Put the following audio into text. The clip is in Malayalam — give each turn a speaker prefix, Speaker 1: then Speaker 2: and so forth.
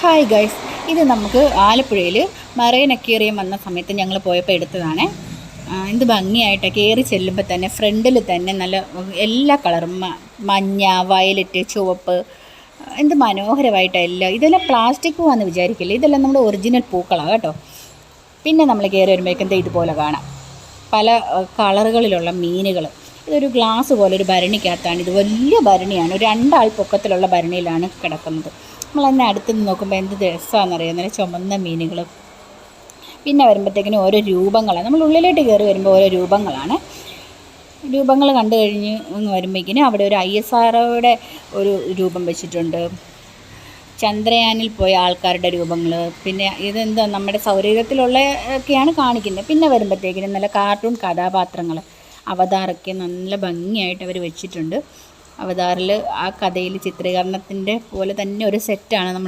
Speaker 1: ഹായ് ഗൈസ്, ഇത് നമുക്ക് ആലപ്പുഴയിൽ മറൈൻ അക്വേറിയം വന്ന സമയത്ത് ഞങ്ങൾ പോയപ്പോൾ എടുത്തതാണ്. എന്ത് ഭംഗിയായിട്ട് കയറി ചെല്ലുമ്പോൾ തന്നെ ഫ്രണ്ടിൽ തന്നെ നല്ല എല്ലാ കളറും മഞ്ഞ, വയലറ്റ്, ചുവപ്പ്, എന്ത് മനോഹരമായിട്ടെല്ലാം. ഇതെല്ലാം പ്ലാസ്റ്റിക് പൂവാന്ന് വിചാരിക്കില്ല, ഇതെല്ലാം നമ്മുടെ ഒറിജിനൽ പൂക്കളാണ് കേട്ടോ. പിന്നെ നമ്മൾ കയറി വരുമ്പോഴേക്കും ഇതുപോലെ കാണാം പല കളറുകളിലുള്ള മീനുകൾ. ഇതൊരു ഗ്ലാസ് പോലെ ഒരു ഭരണിക്കകത്താണ്. ഇത് വലിയ ഭരണിയാണ്, ഒരു 2 ആൾ പൊക്കത്തിലുള്ള ഭരണിയിലാണ് കിടക്കുന്നത്. നമ്മളതിനെ അടുത്ത് നിന്ന് നോക്കുമ്പോൾ എന്ത് രസമാണെന്നറിയാം, നല്ല ചുമന്ന മീനുകൾ. പിന്നെ വരുമ്പോഴത്തേക്കിനും ഓരോ രൂപങ്ങളാണ്. നമ്മൾ ഉള്ളിലോട്ട് കയറി വരുമ്പോൾ ഓരോ രൂപങ്ങളാണ്. രൂപങ്ങൾ കണ്ടു കഴിഞ്ഞ് വരുമ്പോഴേക്കിനും അവിടെ ഒരു ISROയുടെ ഒരു രൂപം വെച്ചിട്ടുണ്ട്, ചന്ദ്രയാനിൽ പോയ ആൾക്കാരുടെ രൂപങ്ങൾ. പിന്നെ ഇതെന്താ നമ്മുടെ സൗരയൂഥത്തിലുള്ള ഒക്കെയാണ് കാണിക്കുന്നത്. പിന്നെ വരുമ്പോഴത്തേക്കിനും നല്ല കാർട്ടൂൺ കഥാപാത്രങ്ങൾ, അവതാറൊക്കെ നല്ല ഭംഗിയായിട്ട് അവർ വെച്ചിട്ടുണ്ട്. അവതാറിൽ ആ കഥയിൽ ചിത്രീകരണത്തിൻ്റെ പോലെ തന്നെ ഒരു സെറ്റാണ് നമ്മൾ